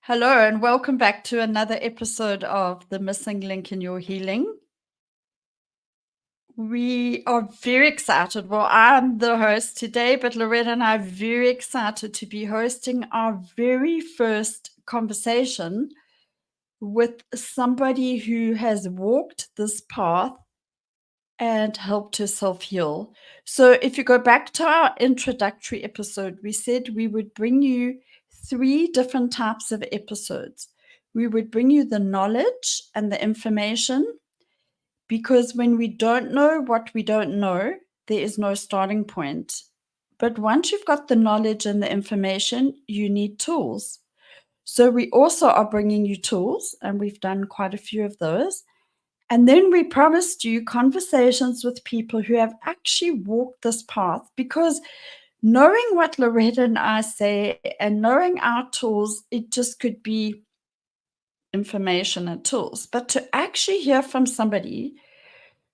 Hello, and welcome back to another episode of The Missing Link in Your Healing. We are very excited. Well, I'm the host today, but Loretta and I are very excited to be hosting our very first conversation with somebody who has walked this path and helped herself heal. So, if you go back to our introductory episode, we said we would bring you 3 different types of episodes. We would bring you the knowledge and the information, because when we don't know what we don't know, there is no starting point. But once you've got the knowledge and the information, you need tools. So we also are bringing you tools, and we've done quite a few of those. And then we promised you conversations with people who have actually walked this path, because knowing what Loretta and I say and knowing our tools, it just could be information and tools. But to actually hear from somebody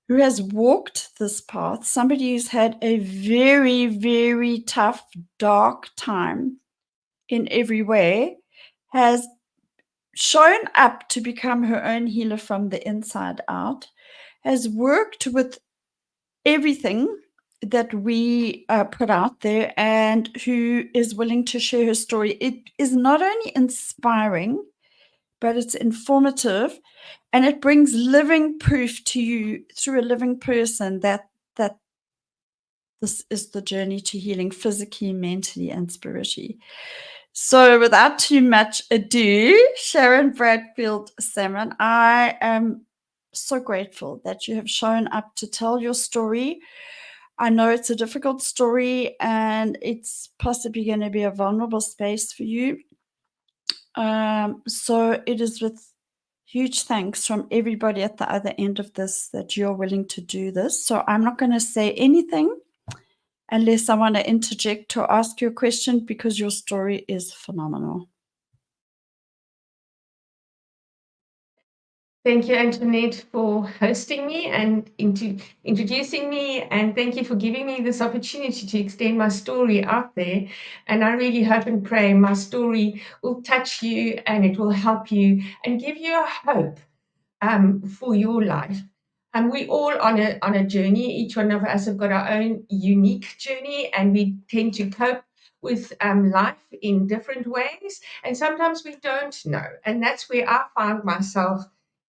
who has walked this path, somebody who's had a very, very tough, dark time in every way, has shown up to become her own healer from the inside out, has worked with everything that we put out there, and who is willing to share her story. It is not only inspiring, but it's informative, and it brings living proof to you through a living person that this is the journey to healing physically, mentally, and spiritually. So, without too much ado, Sharon Bradfield Salmon, I am so grateful that you have shown up to tell your story. I know it's a difficult story, and it's possibly going to be a vulnerable space for you. So it is with huge thanks from everybody at the other end of this that you're willing to do this. So I'm not going to say anything unless I want to interject or ask you a question, because your story is phenomenal. Thank you, Antoinette, for hosting me and introducing me. And thank you for giving me this opportunity to extend my story out there. And I really hope and pray my story will touch you and it will help you and give you a hope for your life. And we all on a journey. Each one of us have got our own unique journey, and we tend to cope with life in different ways. And sometimes we don't know. And that's where I found myself.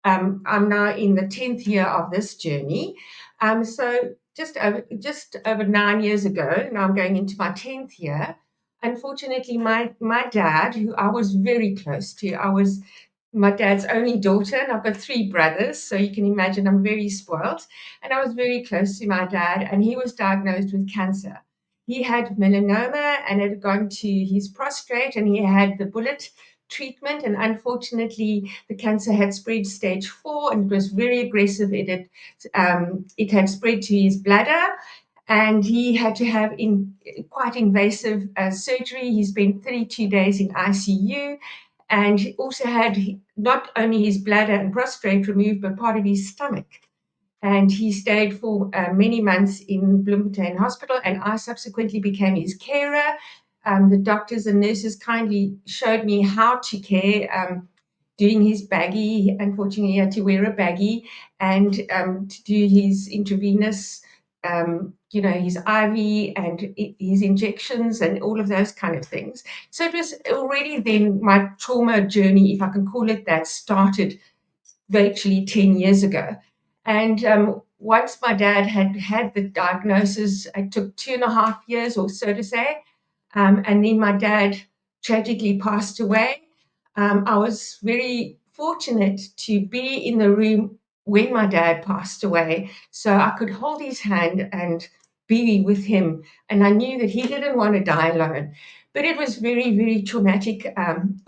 I'm now in the 10th year of this journey. So just over 9 years ago, now I'm going into my 10th year. Unfortunately, my dad, who I was very close to, I was my dad's only daughter, and I've got 3 brothers, so you can imagine I'm very spoiled. And I was very close to my dad, and he was diagnosed with cancer. He had melanoma, and it had gone to his prostate, and he had the bullet treatment. And unfortunately, the cancer had spread stage 4, and it was very aggressive. It had spread to his bladder, and he had to have quite invasive surgery. He spent 32 days in ICU, and he also had not only his bladder and prostate removed, but part of his stomach. And he stayed for many months in Bloemfontein Hospital, and I subsequently became his carer. The doctors and nurses kindly showed me how to care, doing his baggie. Unfortunately, he had to wear a baggie, and to do his intravenous, his IV and his injections and all of those kind of things. So it was already then my trauma journey, if I can call it that, started virtually 10 years ago. And once my dad had had the diagnosis, it took 2.5 years or so to say. And then my dad tragically passed away. I was very fortunate to be in the room when my dad passed away, so I could hold his hand and be with him. And I knew that he didn't want to die alone. But it was very, very traumatic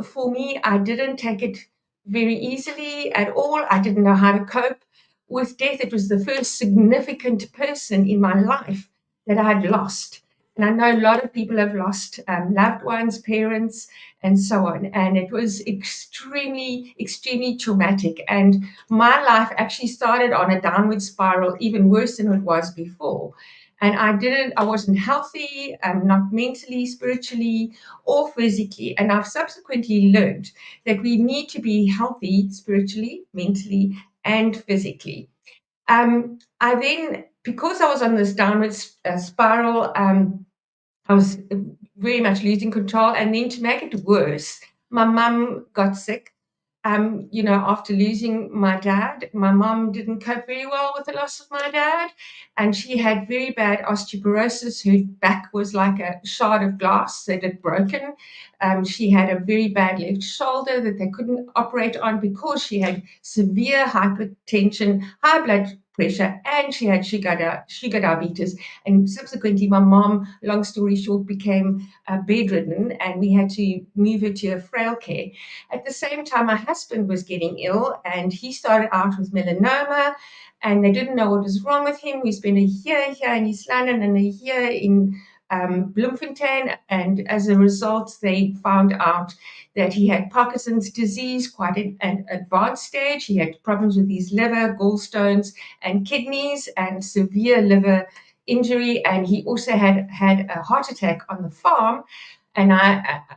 for me. I didn't take it very easily at all. I didn't know how to cope with death. It was the first significant person in my life that I had lost. And I know a lot of people have lost loved ones, parents, and so on. And it was extremely, extremely traumatic. And my life actually started on a downward spiral, even worse than it was before. And I wasn't healthy, not mentally, spiritually, or physically. And I've subsequently learned that we need to be healthy spiritually, mentally, and physically. I then, because I was on this downward spiral, I was very much losing control. And then to make it worse, my mum got sick. After losing my dad, my mom didn't cope very well with the loss of my dad, and she had very bad osteoporosis. Her back was like a shard of glass that had broken. She had a very bad left shoulder that they couldn't operate on because she had severe hypertension, high blood pressure, and she had sugar diabetes. And subsequently, my mom, long story short, became bedridden, and we had to move her to a frail care. At the same time, my husband was getting ill, and he started out with melanoma, and they didn't know what was wrong with him. We spent a year here in East London and a year in Bloemfontein, and as a result, they found out that he had Parkinson's disease, quite an advanced stage. He had problems with his liver, gallstones, and kidneys, and severe liver injury, and he also had a heart attack on the farm. And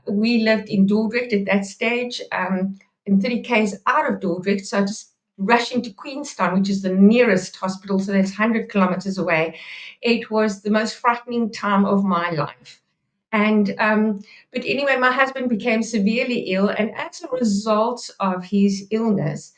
we lived in Dordrecht at that stage, in 30 k's out of Dordrecht. So just rushing to Queenstown, which is the nearest hospital, so that's 100 kilometers away. It was the most frightening time of my life. And but anyway, my husband became severely ill, and as a result of his illness,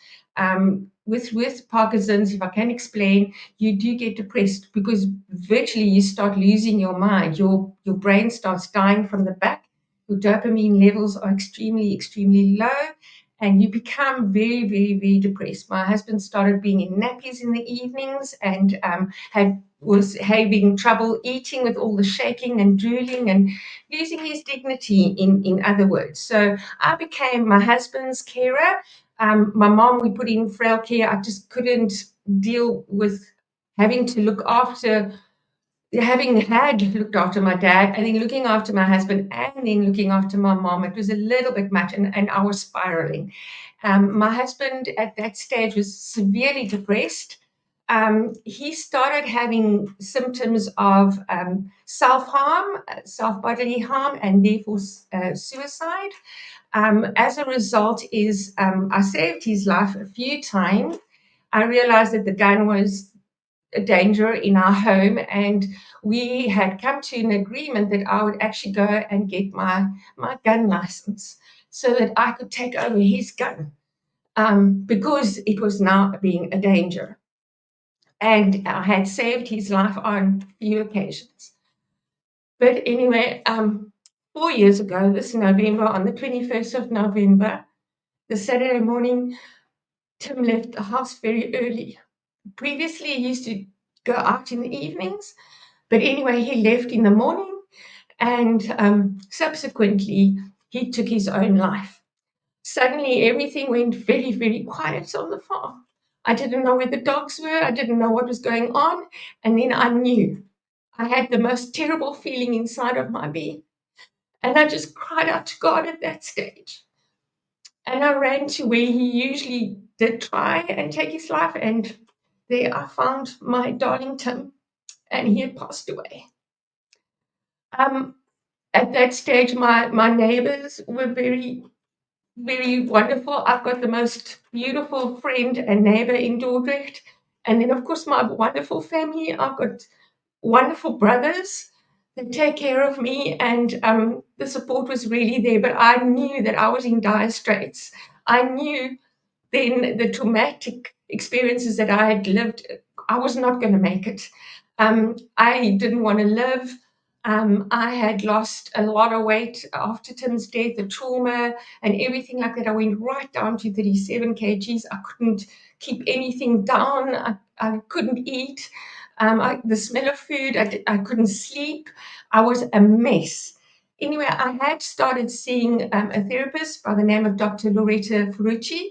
with Parkinson's, if I can explain, you do get depressed because virtually you start losing your mind. Your brain starts dying from the back. Your dopamine levels are extremely, extremely low, and you become very, very, very depressed. My husband started being in nappies in the evenings and was having trouble eating with all the shaking and drooling and losing his dignity, in other words. So I became my husband's carer. My mom, we put in frail care. I just couldn't deal with having to look after, having had looked after my dad and then looking after my husband and then looking after my mom. It was a little bit much, and I was spiraling. My husband at that stage was severely depressed. He started having symptoms of self-harm, self-bodily harm, and therefore suicide. As a result, I saved his life a few times. I realized that the gun was a danger in our home, and we had come to an agreement that I would actually go and get my gun license so that I could take over his gun, because it was now being a danger. And I had saved his life on a few occasions. But anyway, 4 years ago, this November, on the 21st of November, the Saturday morning, Tim left the house very early. Previously, he used to go out in the evenings, but anyway, he left in the morning, and subsequently, he took his own life. Suddenly, everything went very, very quiet on the farm. I didn't know where the dogs were. I didn't know what was going on. And then I knew. I had the most terrible feeling inside of my being. And I just cried out to God at that stage. And I ran to where he usually did try and take his life. And there I found my darling Tim, and he had passed away. Um, at that stage, my neighbors were very, very wonderful. I've got the most beautiful friend and neighbor in Dordrecht. And then, of course, my wonderful family. I've got wonderful brothers that take care of me, and the support was really there. But I knew that I was in dire straits. I knew then the traumatic experiences that I had lived, I was not going to make it. I didn't want to live. I had lost a lot of weight after Tim's death, the trauma and everything like that. I went right down to 37 kgs. I couldn't keep anything down. I couldn't eat. The smell of food, I couldn't sleep. I was a mess. Anyway, I had started seeing a therapist by the name of Dr. Loretta Ferrucci,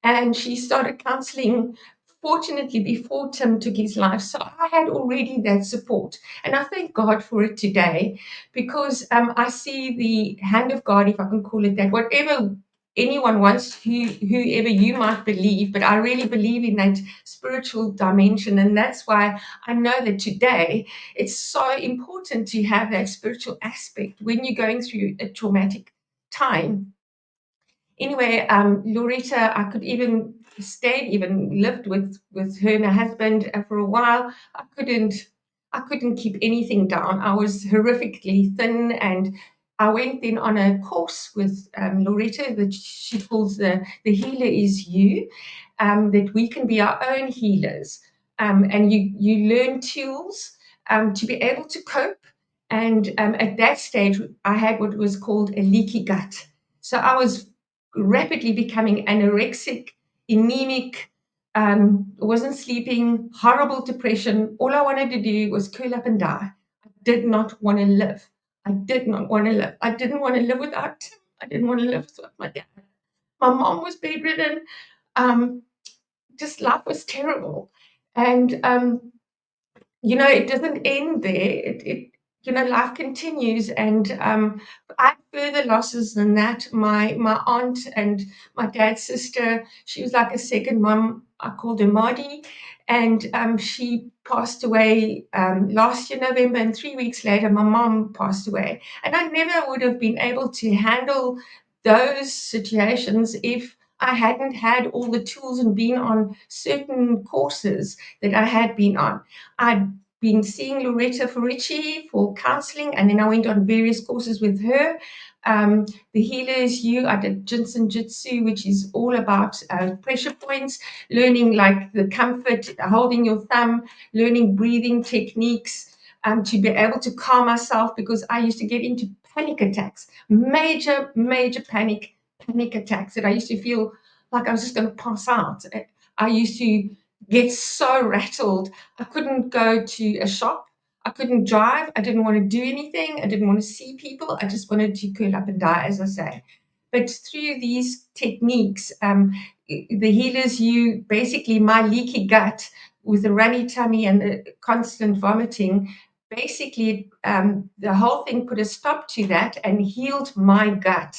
and she started counseling, fortunately, before Tim took his life. So I had already that support. And I thank God for it today, because I see the hand of God, if I can call it that, whatever anyone wants, whoever you might believe, but I really believe in that spiritual dimension. And that's why I know that today it's so important to have that spiritual aspect when you're going through a traumatic time. Anyway, Loretta, I could even lived with her and her husband for a while. I couldn't keep anything down. I was horrifically thin, and I went then on a course with Loretta that she calls the healer is you, that we can be our own healers, and you learn tools to be able to cope. And at that stage, I had what was called a leaky gut. So I was rapidly becoming anorexic, anemic, wasn't sleeping, horrible depression. All I wanted to do was curl up and die. I did not want to live. I did not want to live. I didn't want to live without him. I didn't want to live without my dad. My mom was bedridden. Um, just life was terrible. And it doesn't end there. Life continues, and I had further losses than that. My aunt and my dad's sister, she was like a second mum. I called her Marty, and she passed away last year November, and 3 weeks later, my mom passed away. And I never would have been able to handle those situations if I hadn't had all the tools and been on certain courses that I had been on. I'd been seeing Loretta Farici for counseling, and then I went on various courses with her. The Healer is You, I did Jinsen Jitsu, which is all about pressure points, learning like the comfort, holding your thumb, learning breathing techniques to be able to calm myself, because I used to get into panic attacks, major, major panic attacks that I used to feel like I was just going to pass out. I used to get so rattled. I couldn't go to a shop. I couldn't drive. I didn't want to do anything. I didn't want to see people. I just wanted to curl up and die, as I say. But through these techniques, the healers, you basically, my leaky gut with the runny tummy and the constant vomiting, basically, the whole thing put a stop to that and healed my gut.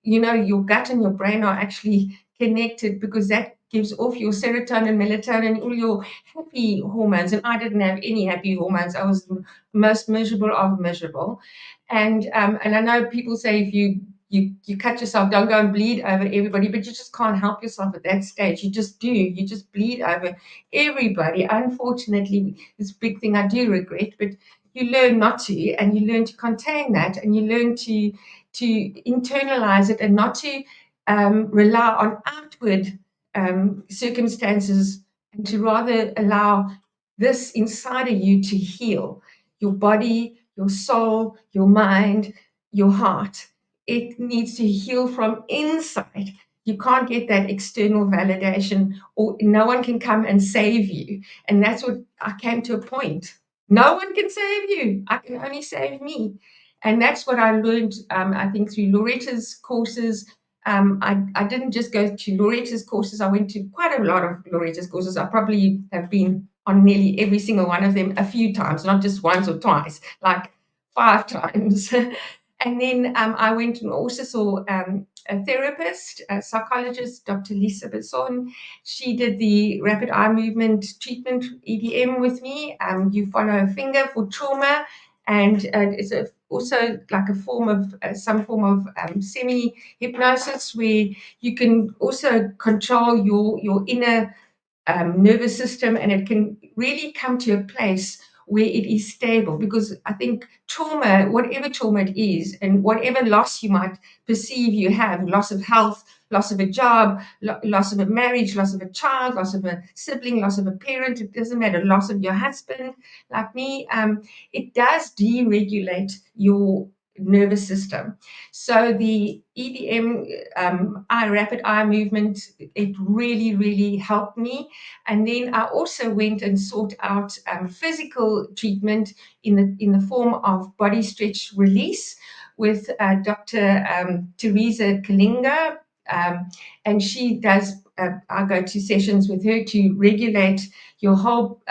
Your gut and your brain are actually connected, because that gives off your serotonin, melatonin, all your happy hormones. And I didn't have any happy hormones. I was the most miserable of miserable. And I know people say if you cut yourself, don't go and bleed over everybody, but you just can't help yourself at that stage. You just do. You just bleed over everybody. Unfortunately, it's a big thing I do regret, but you learn not to, and you learn to contain that, and you learn to internalize it, and not to rely on outward circumstances, and to rather allow this inside of you to heal your body, your soul, your mind, your heart. It needs to heal from inside. You can't get that external validation, or no one can come and save you. And that's what I came to a point. No one can save you. I can only save me. And that's what I learned, I think, through Loretta's courses. I didn't just go to Loretta's courses. I went to quite a lot of Loretta's courses. I probably have been on nearly every single one of them a few times, not just once or twice, like 5 times. And then I went and also saw a therapist, a psychologist, Dr. Lisa Besson. She did the rapid eye movement treatment, EDM, with me. You follow a finger for trauma, and it's also like a form of some form of semi hypnosis, where you can also control your inner nervous system, and it can really come to a place where it is stable. Because I think trauma, whatever trauma it is, and whatever loss you might perceive you have, loss of health, loss of a job, loss of a marriage, loss of a child, loss of a sibling, loss of a parent, it doesn't matter, loss of your husband, like me, it does deregulate your nervous system. So the EDM, rapid eye movement, it really, really helped me. And then I also went and sought out physical treatment in the form of body stretch release with Dr. Teresa Kalinga. And she does, I go to sessions with her to regulate your whole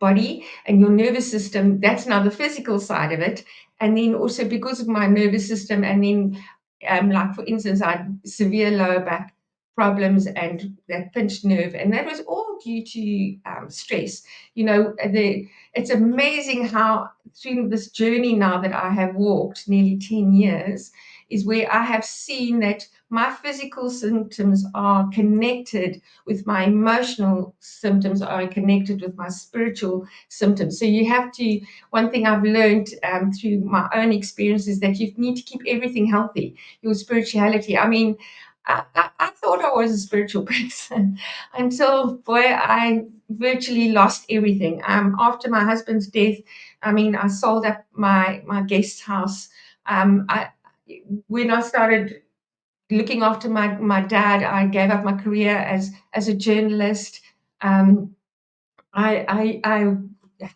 body and your nervous system. That's now the physical side of it. And then also, because of my nervous system, and then Like, for instance, I had severe lower back problems and that pinched nerve, and that was all due to stress. It's amazing how through this journey now that I have walked nearly 10 years is where I have seen that my physical symptoms are connected with my emotional symptoms, are connected with my spiritual symptoms. So you have to, one thing I've learned through my own experience is that you need to keep everything healthy. Your spirituality. I mean, I thought I was a spiritual person until, boy, I virtually lost everything. After my husband's death, I mean, I sold up my guest house. When I started looking after my dad, I gave up my career as a journalist. Um, I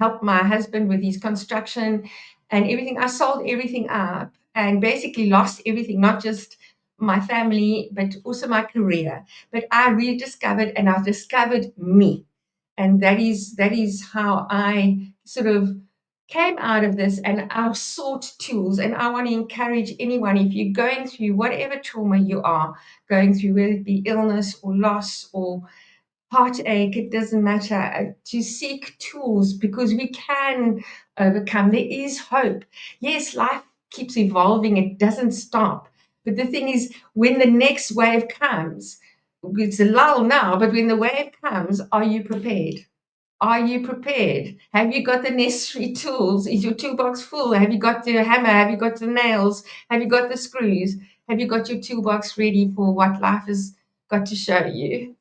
helped my husband with his construction and everything. I sold everything up and basically lost everything, not just my family, but also my career. But I rediscovered and I discovered me. And that is how I sort of came out of this, and I sought tools. And I want to encourage anyone, if you're going through whatever trauma you are going through, whether it be illness or loss or heartache, it doesn't matter, to seek tools, because we can overcome. There is hope. Yes, life keeps evolving, it doesn't stop. But the thing is, when the next wave comes, it's a lull now, but when the wave comes, are you prepared? Are you prepared? Have you got the necessary tools? Is your toolbox full? Have you got the hammer? Have you got the nails? Have you got the screws? Have you got your toolbox ready for what life has got to show you?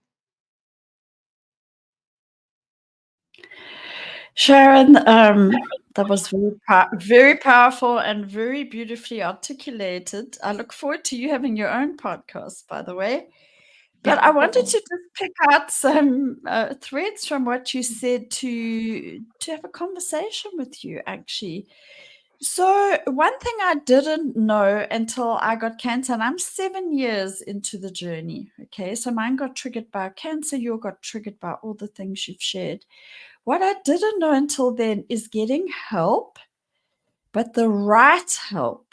Sharon, that was very powerful and very beautifully articulated. I look forward to you having your own podcast, by the way. But I wanted to just pick out some threads from what you said to have a conversation with you, actually. So one thing I didn't know until I got cancer, and I'm 7 years into the journey. Okay, so mine got triggered by cancer, yours got triggered by all the things you've shared. What I didn't know until then is getting help, but the right help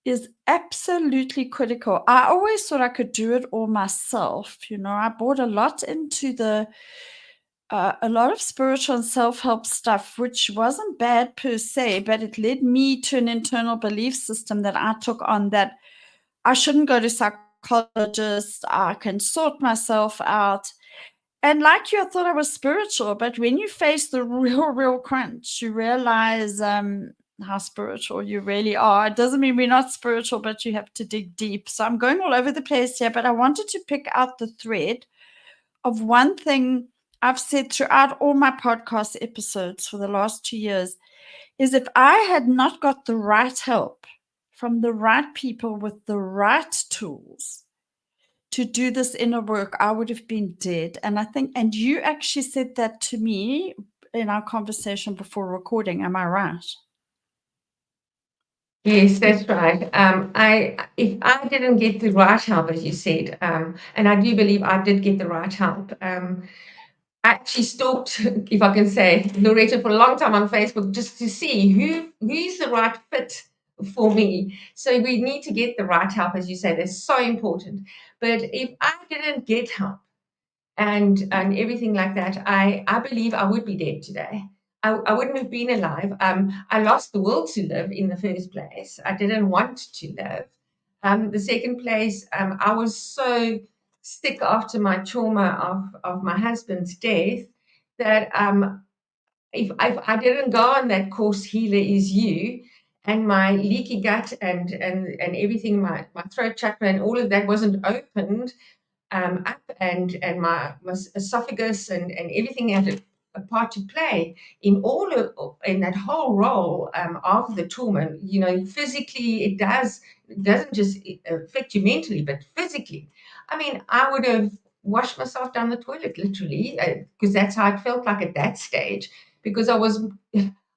is absolutely critical. I always thought I could do it all myself. I bought a lot into a lot of spiritual and self-help stuff, which wasn't bad per se, but it led me to an internal belief system that I took on, that I shouldn't go to psychologists. I can sort myself out. And like you, I thought I was spiritual, but when you face the real crunch, you realize how spiritual you really are. It doesn't mean we're not spiritual, but you have to dig deep. So I'm going all over the place here, but I wanted to pick out the thread of one thing I've said throughout all my podcast episodes for the last 2 years is, if I had not got the right help from the right people with the right tools to do this inner work, I would have been dead. And I think, and you actually said that to me in our conversation before recording. Am I right? Yes, that's right. If I didn't get the right help, as you said, and I do believe I did get the right help. I actually stalked, if I can say, Loretta for a long time on Facebook just to see who's the right fit for me. So we need to get the right help, as you say. That's so important. But if I didn't get help, and everything like that, I believe I would be dead today. I wouldn't have been alive. I lost the will to live in the first place. I didn't want to live. The second place, I was so sick after my trauma of my husband's death that if I didn't go on that course, Healer is You, and my leaky gut and everything, my throat chakra and all of that wasn't opened up, and my esophagus and everything had a part to play in in that whole role of the trauma. Physically, it doesn't just affect you mentally, but physically. I mean, I would have washed myself down the toilet literally, because that's how it felt like at that stage, because I was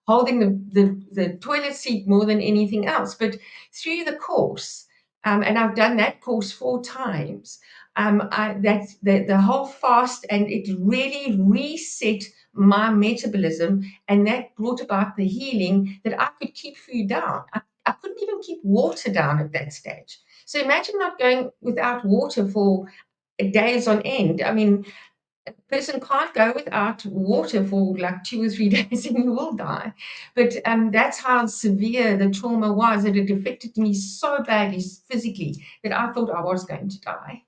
holding the toilet seat more than anything else. But through the course, and I've done that course 4 times, that's the whole fast, and it really reset my metabolism, and that brought about the healing that I could keep food down. I couldn't even keep water down at that stage. So imagine not going without water for days on end. I mean, a person can't go without water for like 2 or 3 days and you will die. But that's how severe the trauma was, that it affected me so badly physically that I thought I was going to die.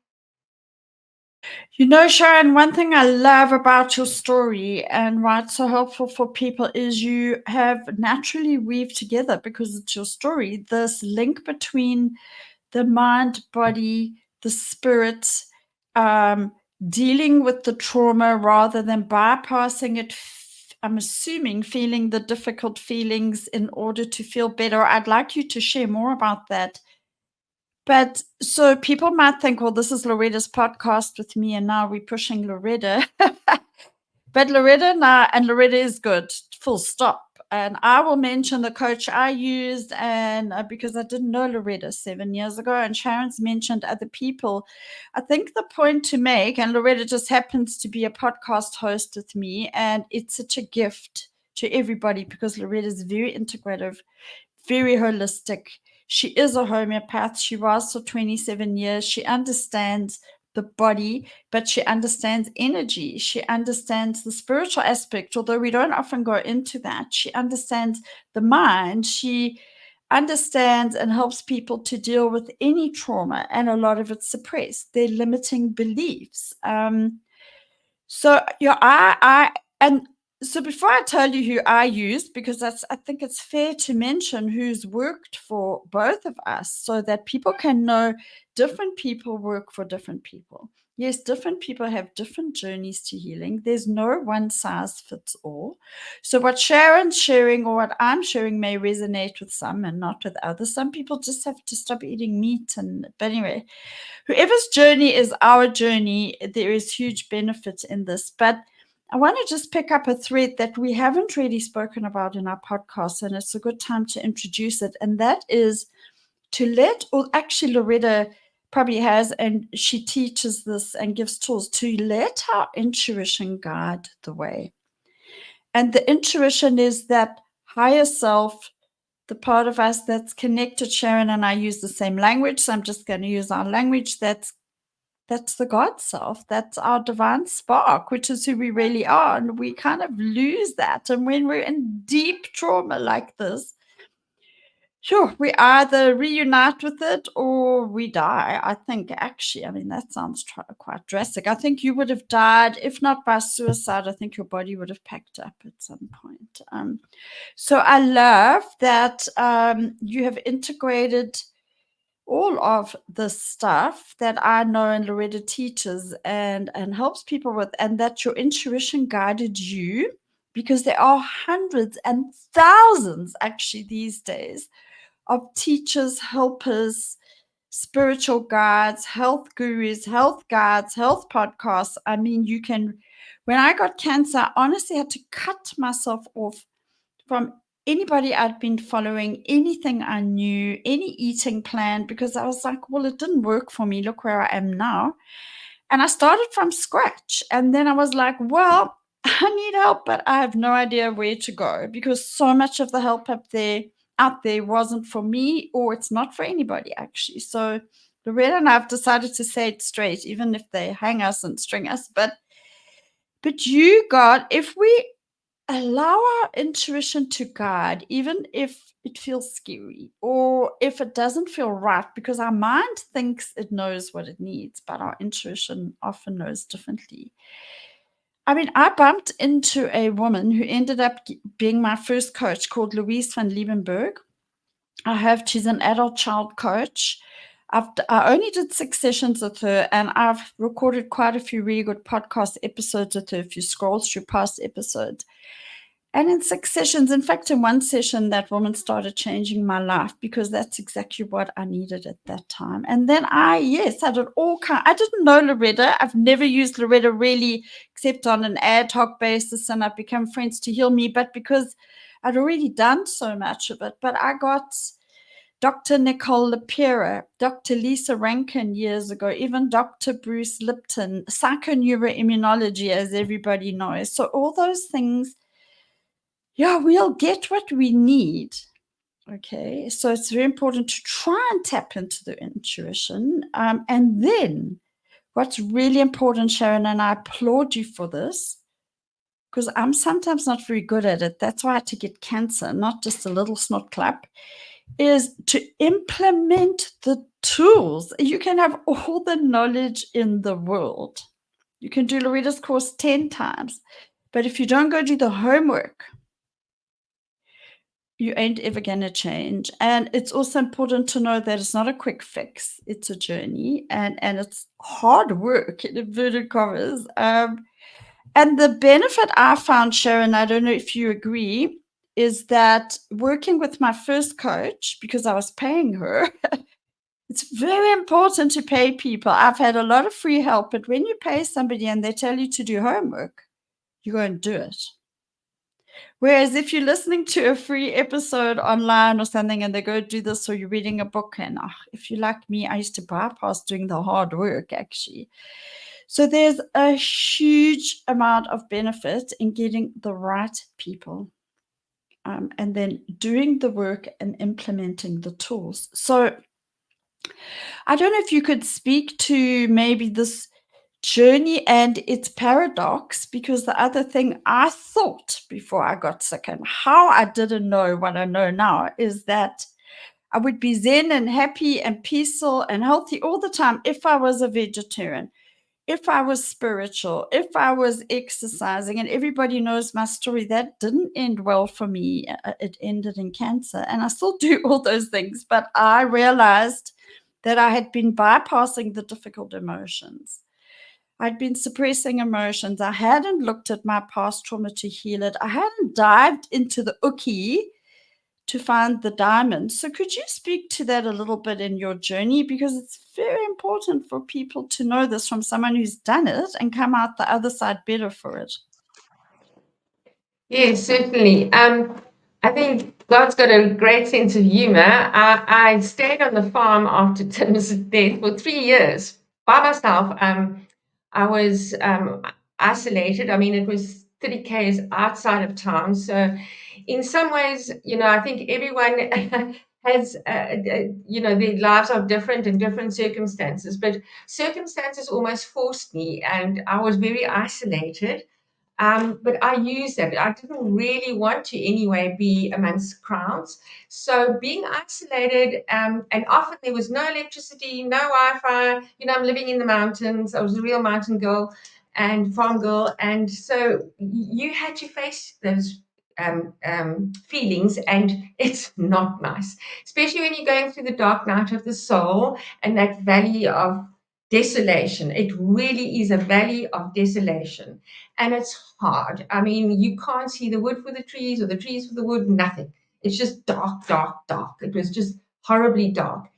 You know, Sharon, one thing I love about your story and why it's so helpful for people is you have naturally weaved together, because it's your story, this link between the mind, body, the spirit, dealing with the trauma rather than bypassing it. I'm assuming feeling the difficult feelings in order to feel better. I'd like you to share more about that. But so people might think, well, this is Loretta's podcast with me, and now we're pushing Loretta. But Loretta and Loretta is good, full stop. And I will mention the coach I used, and because I didn't know Loretta 7 years ago, and Sharon's mentioned other people. I think the point to make, and Loretta just happens to be a podcast host with me, and it's such a gift to everybody because Loretta is very integrative, very holistic. She is a homeopath. She was for 27 years. She understands the body, but she understands energy. She understands the spiritual aspect, although we don't often go into that. She understands the mind. She understands and helps people to deal with any trauma, and a lot of it's suppressed, their limiting beliefs. So yeah, and so before I tell you who I used, because I think it's fair to mention who's worked for both of us so that people can know different people work for different people. Yes, different people have different journeys to healing. There's no one size fits all. So what Sharon's sharing or what I'm sharing may resonate with some and not with others. Some people just have to stop eating meat. But anyway, whoever's journey is our journey, there is huge benefit in this. But I want to just pick up a thread that we haven't really spoken about in our podcast, and it's a good time to introduce it. And that is to actually Loretta probably has, and she teaches this and gives tools to let our intuition guide the way. And the intuition is that higher self, the part of us that's connected. Sharon and I use the same language, so I'm just going to use our language. That's the God self. That's our divine spark, which is who we really are. And we kind of lose that. And when we're in deep trauma like this, sure, we either reunite with it or we die. I think actually, I mean, that sounds quite drastic. I think you would have died, if not by suicide, I think your body would have packed up at some point. So I love that you have integrated all of the stuff that I know and Loretta teaches and helps people with, and that your intuition guided you, because there are hundreds and thousands actually these days of teachers, helpers, spiritual guides, health gurus, health guides, health podcasts. I mean, when I got cancer, I honestly had to cut myself off from anybody I'd been following, anything I knew, any eating plan, because I was like, well, it didn't work for me. Look where I am now. And I started from scratch. And then I was like, well, I need help, but I have no idea where to go, because so much of the help out there wasn't for me, or it's not for anybody actually. So Loretta and I have decided to say it straight, even if they hang us and string us. But if we allow our intuition to guide, even if it feels scary or if it doesn't feel right, because our mind thinks it knows what it needs, but our intuition often knows differently. I mean, I bumped into a woman who ended up being my first coach, called Louise van Liebenberg. She's an adult child coach. I only did 6 sessions with her, and I've recorded quite a few really good podcast episodes with her if you scroll through past episodes. And in 6 sessions, in fact, in one session, that woman started changing my life, because that's exactly what I needed at that time. And then I did I didn't know Loretta. I've never used Loretta really, except on an ad hoc basis, and I've become friends to heal me, but because I'd already done so much of it. But I got Dr. Nicole Lepera, Dr. Lisa Rankin years ago, even Dr. Bruce Lipton, psychoneuroimmunology, as everybody knows. So all those things, yeah, we'll get what we need Okay, so it's very important to try and tap into the intuition. And then what's really important, Sharon, and I applaud you for this, because I'm sometimes not very good at it. That's why I had to get cancer, not just a little snot clap, is to implement the tools. You can have all the knowledge in the world. You can do Loretta's course 10 times. But if you don't go do the homework, you ain't ever going to change. And it's also important to know that it's not a quick fix. It's a journey, and it's hard work in inverted commas. And the benefit I found, Sharon, I don't know if you agree, is that working with my first coach, because I was paying her, it's very important to pay people. I've had a lot of free help, but when you pay somebody and they tell you to do homework, you go and do it. Whereas if you're listening to a free episode online or something and they go do this, or you're reading a book, and if you're like me, I used to bypass doing the hard work actually. So there's a huge amount of benefit in getting the right people, and then doing the work and implementing the tools. So I don't know if you could speak to maybe this journey and its paradox, because the other thing I thought before I got sick and how I didn't know what I know now is that I would be zen and happy and peaceful and healthy all the time if I was a vegetarian, if I was spiritual, if I was exercising. And everybody knows my story. That didn't end well for me. It ended in cancer. And I still do all those things. But I realized that I had been bypassing the difficult emotions. I'd been suppressing emotions. I hadn't looked at my past trauma to heal it. I hadn't dived into the ookie to find the diamond. So could you speak to that a little bit in your journey? Because it's very important for people to know this from someone who's done it and come out the other side better for it. Yes, certainly. I think God's got a great sense of humor. I stayed on the farm after Tim's death for 3 years by myself. I was isolated. I mean, it was 30 k's outside of town. So, in some ways, I think everyone has, their lives are different in different circumstances, but circumstances almost forced me, and I was very isolated. But I used that. I didn't really want to anyway be amongst crowds. So being isolated, and often there was no electricity, no Wi-Fi. I'm living in the mountains. I was a real mountain girl and farm girl, and so you had to face those feelings, and it's not nice, especially when you're going through the dark night of the soul and that valley of desolation. It really is a valley of desolation. And it's hard. I mean, you can't see the wood for the trees or the trees for the wood, nothing. It's just dark, dark, dark. It was just horribly dark.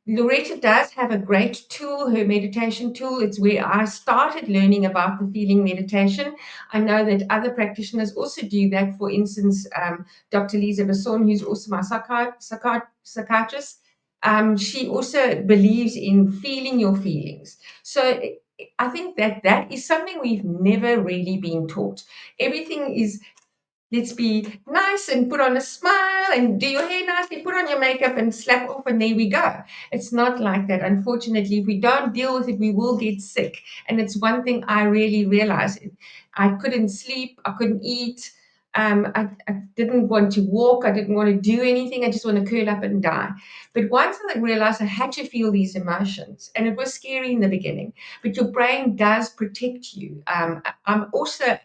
Loretta does have a great tool, her meditation tool. It's where I started learning about the feeling meditation. I know that other practitioners also do that. For instance, Dr. Lisa Besson, who's also my psychiatrist, she also believes in feeling your feelings. So I think that is something we've never really been taught. Everything is, let's be nice and put on a smile and do your hair nicely, put on your makeup and slap off, and there we go. It's not like that. Unfortunately, if we don't deal with it, we will get sick. And it's one thing I really realized. I couldn't sleep, I couldn't eat. I didn't want to walk. I didn't want to do anything. I just want to curl up and die. But once I realized I had to feel these emotions, and it was scary in the beginning, but your brain does protect you. I'm also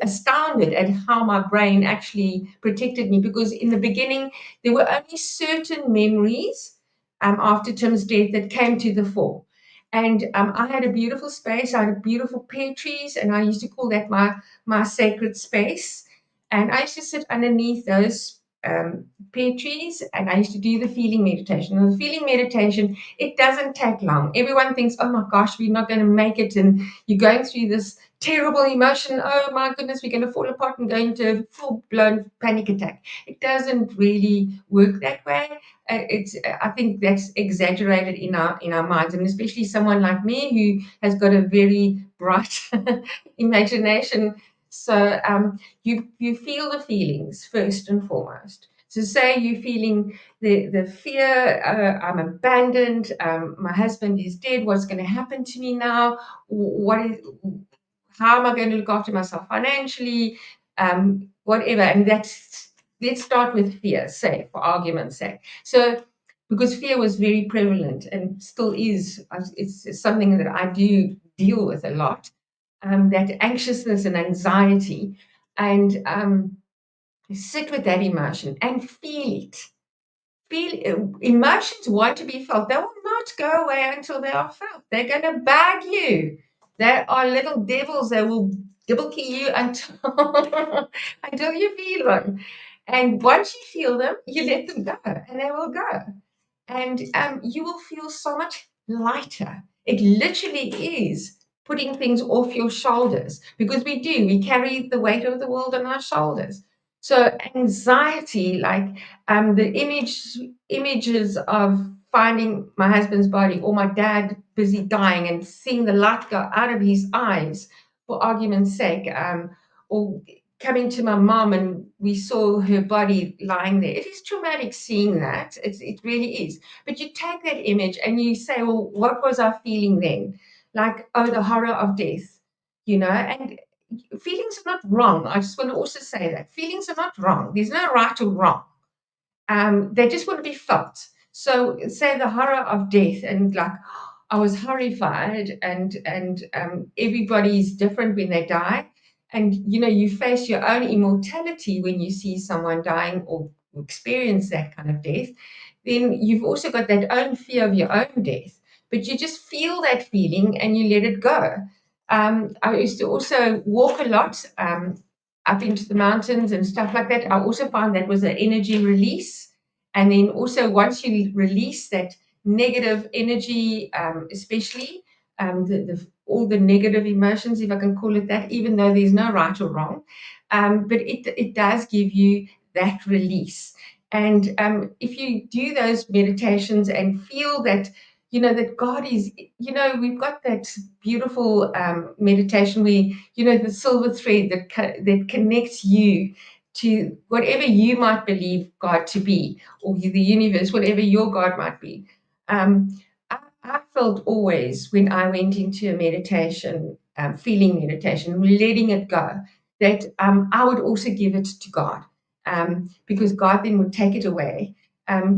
astounded at how my brain actually protected me, because in the beginning there were only certain memories after Tim's death that came to the fore. And I had a beautiful space. I had beautiful pear trees, and I used to call that my sacred space. And I used to sit underneath those pear trees, and I used to do the feeling meditation. And the feeling meditation, it doesn't take long. Everyone thinks, oh my gosh, we're not going to make it, and you're going through this terrible emotion. Oh my goodness, we're going to fall apart and go into a full-blown panic attack. It doesn't really work that way. I think that's exaggerated in our minds, and especially someone like me who has got a very bright imagination. So you feel the feelings first and foremost. So say you're feeling the fear, I'm abandoned, my husband is dead, what's going to happen to me now? How am I going to look after myself financially? Whatever. And let's start with fear, say, for argument's sake. So because fear was very prevalent and still is, it's something that I do deal with a lot, that anxiousness and anxiety, and sit with that emotion and feel it. Emotions want to be felt. They will not go away until they are felt. They're going to bag you. They are little devils. They will double key you until until you feel them. And once you feel them, you let them go, and they will go. And you will feel so much lighter. It literally is putting things off your shoulders, because we carry the weight of the world on our shoulders. So anxiety, like the images of finding my husband's body or my dad busy dying and seeing the light go out of his eyes, for argument's sake, or coming to my mom and we saw her body lying there. It is traumatic seeing that. It really is. But you take that image and you say, well, what was I feeling then? Like, oh, the horror of death, and feelings are not wrong. I just want to also say that feelings are not wrong. There's no right or wrong. They just want to be felt. So say the horror of death, and like I was horrified, and everybody's different when they die, and you face your own immortality when you see someone dying or experience that kind of death. Then you've also got that own fear of your own death, but you just feel that feeling and you let it go. I used to also walk a lot. Up into the mountains and stuff like that. I also found that was an energy release. And then also, once you release that negative energy, especially all the negative emotions, if I can call it that, even though there's no right or wrong, but it does give you that release. And if you do those meditations and feel that, that God is, we've got that beautiful meditation where, the silver thread that connects you to whatever you might believe God to be, or the universe, whatever your God might be. I felt always when I went into a meditation, feeling meditation, letting it go, that I would also give it to God, because God then would take it away,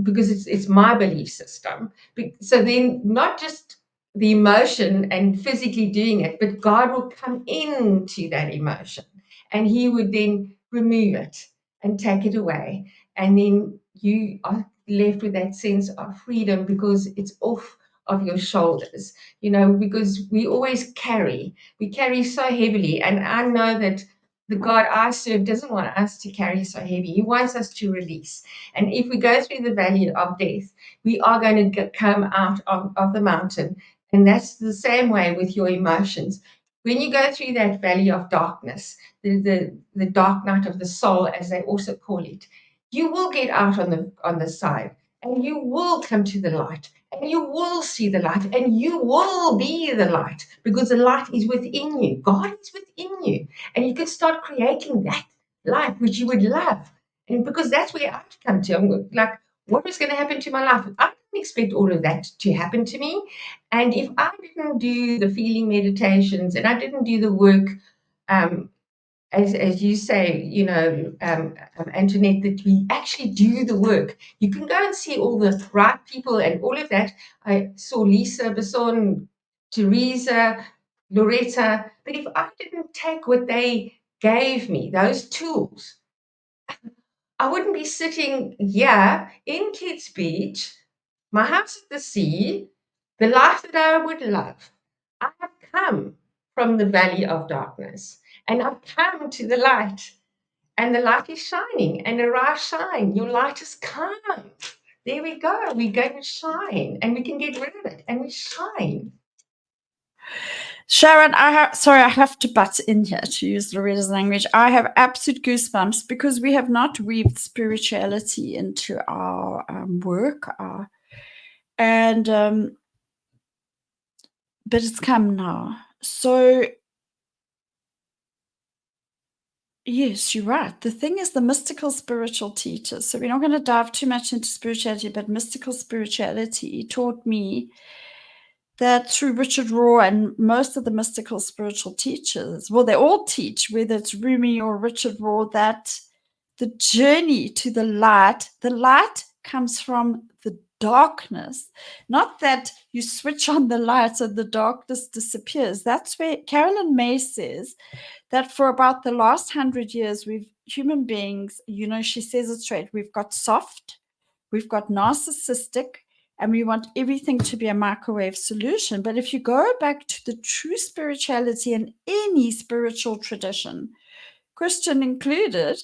because it's my belief system. So then, not just the emotion and physically doing it, but God will come into that emotion and He would then remove it and take it away. And then you are left with that sense of freedom because it's off of your shoulders, because we carry so heavily. And I know that the God I serve doesn't want us to carry so heavy. He wants us to release. And if we go through the valley of death, we are going to come out of the mountain. And that's the same way with your emotions. When you go through that valley of darkness, the dark night of the soul, as they also call it, you will get out on the side, and you will come to the light, and you will see the light, and you will be the light, because the light is within you. God is within you, and you can start creating that life which you would love. And because that's where I've come to. I'm like, what was going to happen to my life? I didn't expect all of that to happen to me. And if I didn't do the feeling meditations and I didn't do the work, um, as you say, Antoinette, that we actually do the work. You can go and see all the right people and all of that. I saw Lisa Besson, Teresa, Loretta, but if I didn't take what they gave me, those tools, I wouldn't be sitting here in Kids Beach, my house at the sea, the life that I would love. I have come from the valley of darkness, and I've come to the light, and the light is shining, and arise, shine. Your light has come. There we go. We're going to shine, and we can get rid of it, and we shine. Sharon, I have to butt in here to use Loretta's language. I have absolute goosebumps because we have not weaved spirituality into our work, but it's come now. So Yes, you're right. The thing is the mystical spiritual teachers. So we're not going to dive too much into spirituality, but mystical spirituality taught me that through Richard Rohr and most of the mystical spiritual teachers, well, they all teach, whether it's Rumi or Richard Rohr, that the journey to the light comes from the darkness, not that you switch on the light so the darkness disappears. That's where Carolyn May says that for about the last 100 years, we've human beings, she says it straight, we've got soft, we've got narcissistic, and we want everything to be a microwave solution. But if you go back to the true spirituality in any spiritual tradition, Christian included,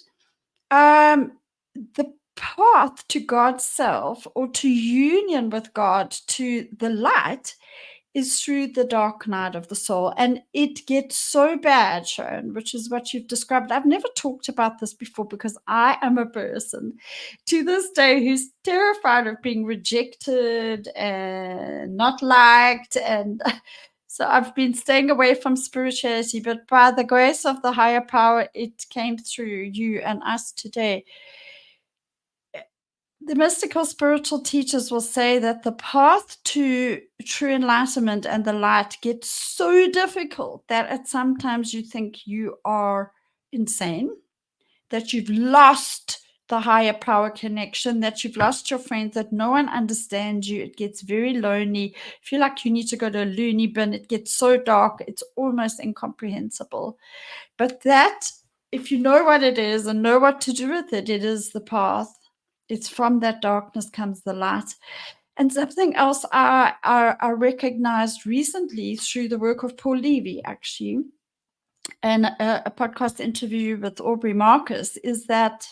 the path to God's self or to union with God, to the light, is through the dark night of the soul. And it gets so bad, Sharon, which is what you've described. I've never talked about this before because I am a person to this day who's terrified of being rejected and not liked. And so I've been staying away from spirituality, but by the grace of the higher power, it came through you and us today. The mystical spiritual teachers will say that the path to true enlightenment and the light gets so difficult that at sometimes you think you are insane, that you've lost the higher power connection, that you've lost your friends, that no one understands you. It gets very lonely. Feel like you need to go to a loony bin. It gets so dark, it's almost incomprehensible. But that, if you know what it is and know what to do with it, it is the path. It's from that darkness comes the light. And something else I recognized recently through the work of Paul Levy, actually, and a podcast interview with Aubrey Marcus, is that,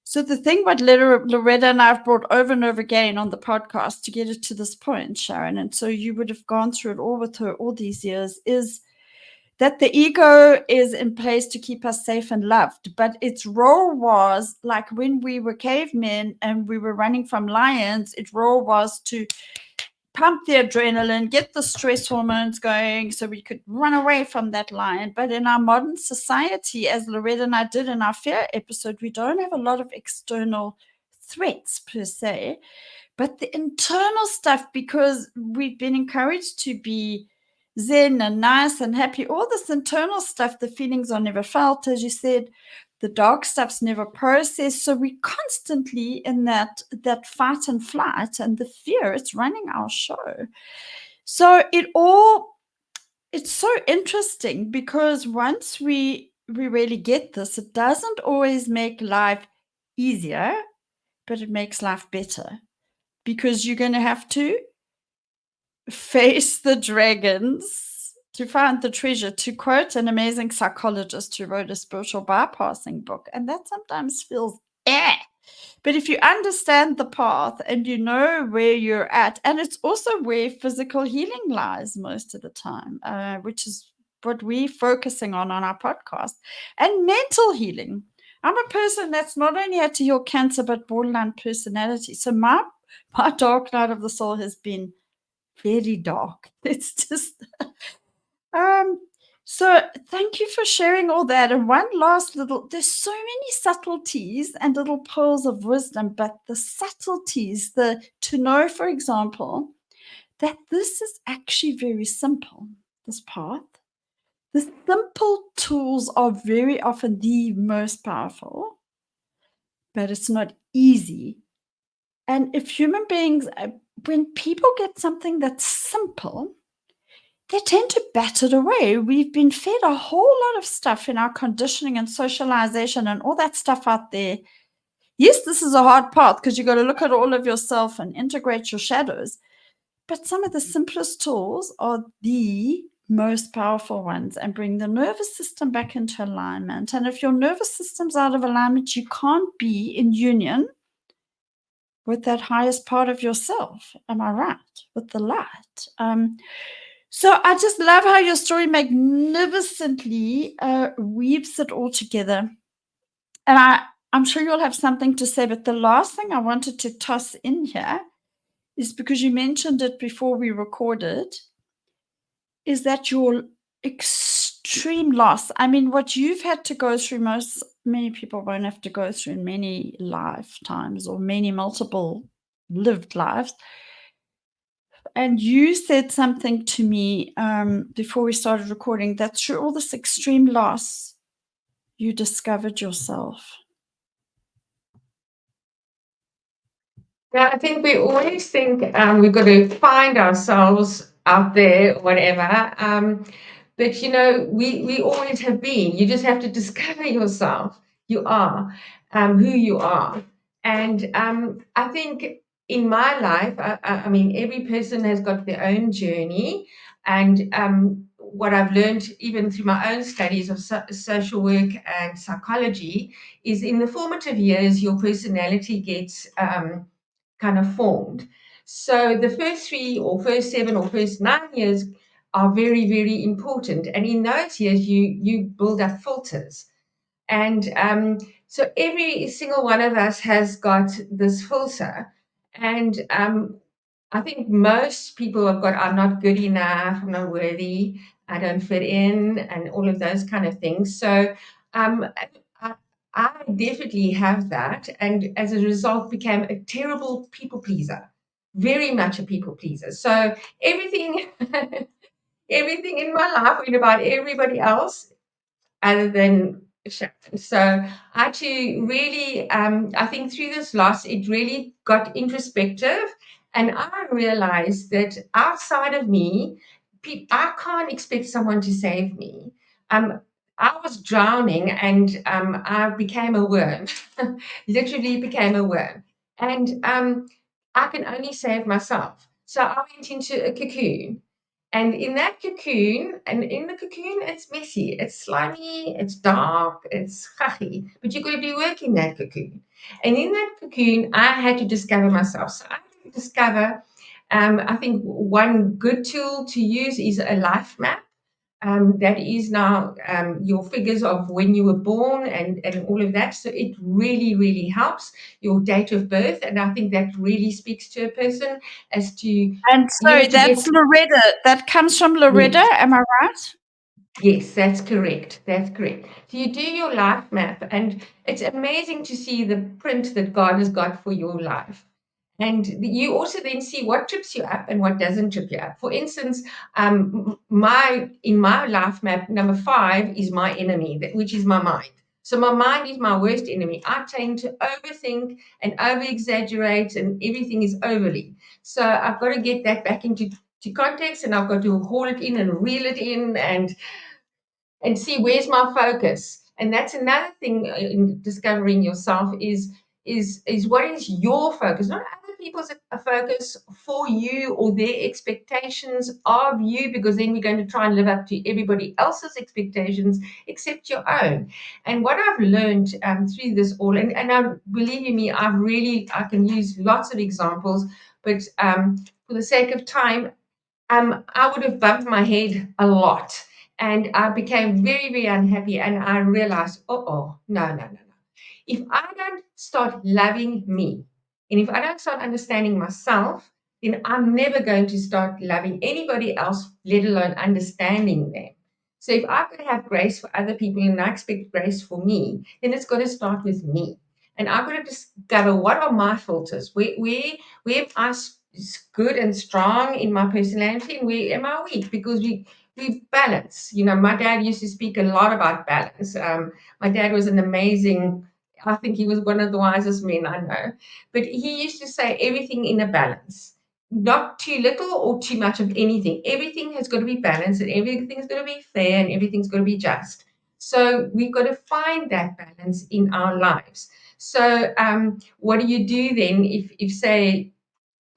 so the thing what Loretta and I have brought over and over again on the podcast to get it to this point, Sharon, and so you would have gone through it all with her all these years, is that the ego is in place to keep us safe and loved. But its role was, like when we were cavemen and we were running from lions, its role was to pump the adrenaline, get the stress hormones going so we could run away from that lion. But in our modern society, as Loretta and I did in our fear episode, we don't have a lot of external threats per se, but the internal stuff, because we've been encouraged to be zen and nice and happy, all this internal stuff, the feelings are never felt, as you said, the dark stuff's never processed. So we're constantly in that fight and flight, and the fear, it's running our show. So it's so interesting, because once we really get this, it doesn't always make life easier, but it makes life better, because you're going to have to face the dragons to find the treasure, to quote an amazing psychologist who wrote a spiritual bypassing book. And that sometimes feels but if you understand the path and you know where you're at, and it's also where physical healing lies most of the time, which is what we're focusing on our podcast, and mental healing. I'm a person that's not only had to heal cancer, but borderline personality. So my dark night of the soul has been very dark. It's just so thank you for sharing all that. And one last there's so many subtleties and little pearls of wisdom, but the subtleties, to know, for example, that this is actually very simple, this path. The simple tools are very often the most powerful, but it's not easy. And if human beings, when people get something that's simple, they tend to bat it away. We've been fed a whole lot of stuff in our conditioning and socialization and all that stuff out there. Yes, this is a hard path because you've got to look at all of yourself and integrate your shadows. But some of the simplest tools are the most powerful ones, and bring the nervous system back into alignment. And if your nervous system's out of alignment, you can't be in union with that highest part of yourself. Am I right? With the light. So I just love how your story magnificently weaves it all together. And I'm sure you'll have something to say, but the last thing I wanted to toss in here is, because you mentioned it before we recorded, is that you're extremely extreme loss. I mean, what you've had to go through, many people won't have to go through in many lifetimes or many multiple lived lives. And you said something to me before we started recording, that through all this extreme loss, you discovered yourself. Yeah, I think we always think we've got to find ourselves out there, whatever. But we always have been. You just have to discover yourself. You are who you are. And I think in my life, I mean, every person has got their own journey. And what I've learned, even through my own studies of social work and psychology, is in the formative years, your personality gets kind of formed. So the first 3 or first 7 or first 9 years are very, very important. And in those years, you build up filters. And so every single one of us has got this filter. And I think most people have got, I'm not good enough, I'm not worthy, I don't fit in, and all of those kind of things. So I, I definitely have that. And as a result, became a terrible people pleaser, very much a people pleaser. So everything, everything in my life went about everybody else other than Sharon. So I had to really, I think through this loss, it really got introspective. And I realized that outside of me, I can't expect someone to save me. Um, I was drowning and I became a worm, literally became a worm. And I can only save myself. So I went into a cocoon, and in that cocoon, and in the cocoon, it's messy, it's slimy, it's dark, it's chaggy, but you've got to do work in that cocoon. And in that cocoon, I had to discover myself. So I had to discover, I think one good tool to use is a life map. That is now your figures of when you were born and all of that. So it really, really helps your date of birth. And I think that really speaks to a person as to, And so to get. that's Loretta. That comes from Loretta, Yes. am I right? Yes, that's correct. That's correct. So you do your life map, and it's amazing to see the print that God has got for your life. And you also then see what trips you up and what doesn't trip you up. For instance, my in my life map, number 5 is my enemy, which is my mind. So my mind is my worst enemy. I tend to overthink and over exaggerate, and everything is overly. So I've got to get that back into context, and I've got to haul it in and reel it in and see where's my focus. And that's another thing in discovering yourself is what is your focus, not other people's focus for you or their expectations of you, because then we're going to try and live up to everybody else's expectations except your own. And what I've learned through this all, and I, believe you me, I can use lots of examples, but for the sake of time, I would have bumped my head a lot. And I became very, very unhappy. And I realized, no. If I don't start loving me, and if I don't start understanding myself, then I'm never going to start loving anybody else, let alone understanding them. So if I've got to have grace for other people and I expect grace for me, then it's got to start with me. And I've got to discover what are my filters. Where am I good and strong in my personality, and where am I weak? Because we balance. My dad used to speak a lot about balance. My dad was an amazing, I think he was one of the wisest men I know. But he used to say everything in a balance, not too little or too much of anything. Everything has got to be balanced, and everything's got to be fair, and everything's got to be just. So we've got to find that balance in our lives. So what do you do then if say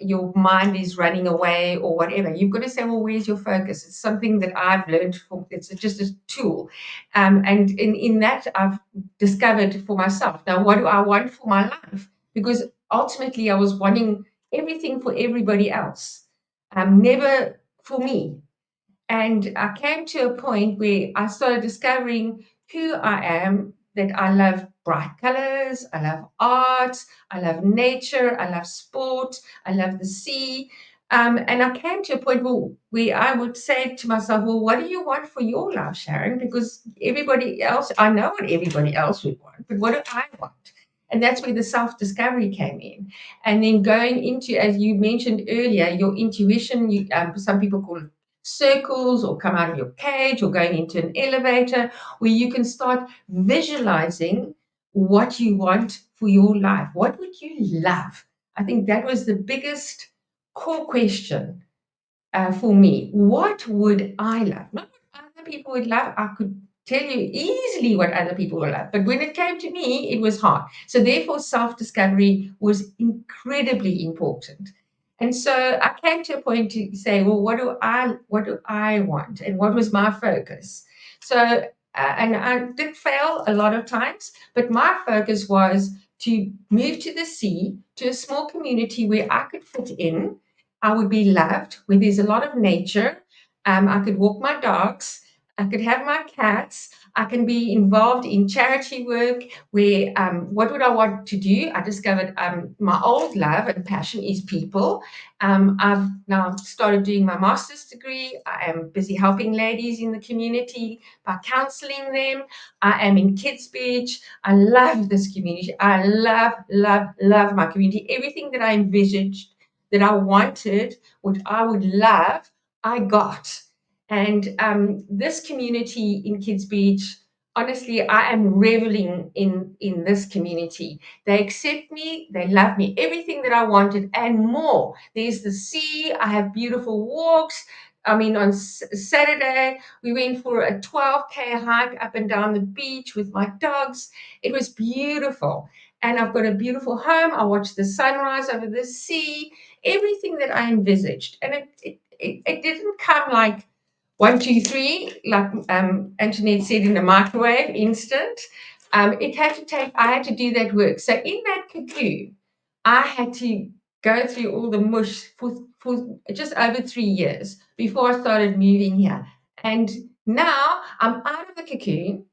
your mind is running away or whatever? You've got to say, well, where's your focus? It's something that I've learned from, it's just a tool. And in that, I've discovered for myself. Now, what do I want for my life? Because ultimately, I was wanting everything for everybody else, never for me. And I came to a point where I started discovering who I am, that I love bright colors, I love art, I love nature, I love sport, I love the sea. And I came to a point where I would say to myself, well, what do you want for your life, Sharon? Because everybody else, I know what everybody else would want, but what do I want? And that's where the self-discovery came in. And then going into, as you mentioned earlier, your intuition, some people call it circles, or come out of your cage, or going into an elevator, where you can start visualizing what you want for your life. What would you love? I think that was the biggest core question for me. What would I love? Not what other people would love. I could tell you easily what other people would love. But when it came to me, it was hard. So therefore, self-discovery was incredibly important. And so I came to a point to say, well, what do I want? And what was my focus? So and I did fail a lot of times, but my focus was to move to the sea, to a small community where I could fit in, I would be loved, where there's a lot of nature. I could walk my dogs. I could have my cats. I can be involved in charity work. Where what would I want to do? I discovered my old love and passion is people. I've now started doing my master's degree. I am busy helping ladies in the community by counseling them. I am in Kids Beach. I love this community. I love, love, love my community. Everything that I envisaged, that I wanted, what I would love, I got. And this community in Kids Beach, honestly, I am reveling in this community. They accept me, they love me, everything that I wanted and more. There's the sea, I have beautiful walks. I mean, on Saturday, we went for a 12K hike up and down the beach with my dogs. It was beautiful. And I've got a beautiful home. I watch the sunrise over the sea, everything that I envisaged. And it didn't come like one, two, three, like Antoinette said, in the microwave, instant. I had to do that work. So in that cocoon, I had to go through all the mush for just over 3 years before I started moving here. And now I'm out of the cocoon.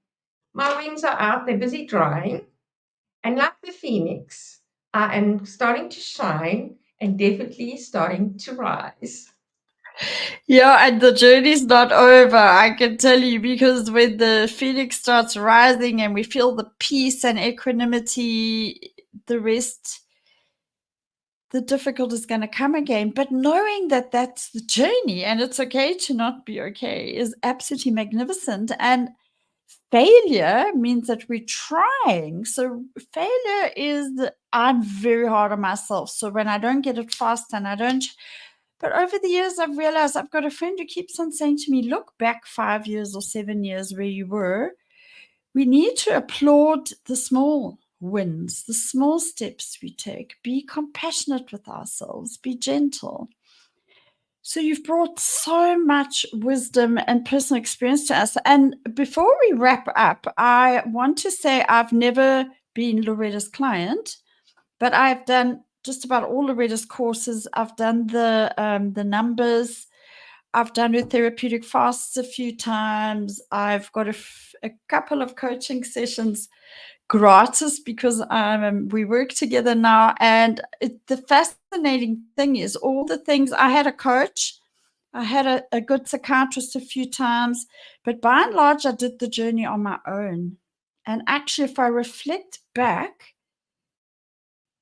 My wings are out, they're busy drying. And like the phoenix, I am starting to shine and definitely starting to rise. Yeah, and the journey's not over, I can tell you, because when the phoenix starts rising and we feel the peace and equanimity, the rest, the difficult is going to come again. But knowing that that's the journey and it's okay to not be okay is absolutely magnificent. And failure means that we're trying. So failure is, I'm very hard on myself. So when I don't get it fast and I don't, but over the years, I've realized I've got a friend who keeps on saying to me, look back 5 years or 7 years where you were. We need to applaud the small wins, the small steps we take, be compassionate with ourselves, be gentle. So you've brought so much wisdom and personal experience to us. And before we wrap up, I want to say I've never been Loretta's client, but I've done just about all Loretta's courses. I've done the numbers. I've done her therapeutic fasts a few times. I've got a couple of coaching sessions gratis because we work together now. And the fascinating thing is all the things. I had a coach. I had a good psychiatrist a few times, but by and large, I did the journey on my own. And actually, if I reflect back,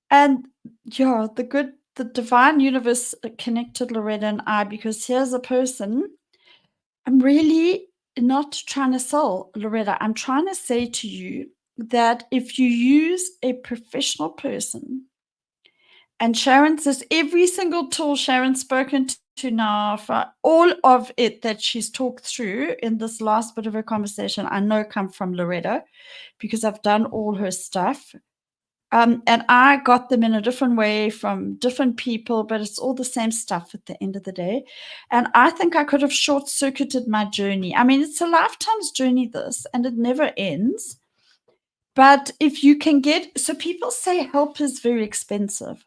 and yeah, the divine universe connected Loretta and I, because here's a person. I'm really not trying to sell, Loretta. I'm trying to say to you that if you use a professional person, and Sharon says every single tool Sharon's spoken to now, for all of it that she's talked through in this last bit of her conversation, I know come from Loretta because I've done all her stuff. And I got them in a different way from different people, but it's all the same stuff at the end of the day. And I think I could have short circuited my journey. I mean, it's a lifetime's journey, this, and it never ends. But if you can get, so people say help is very expensive.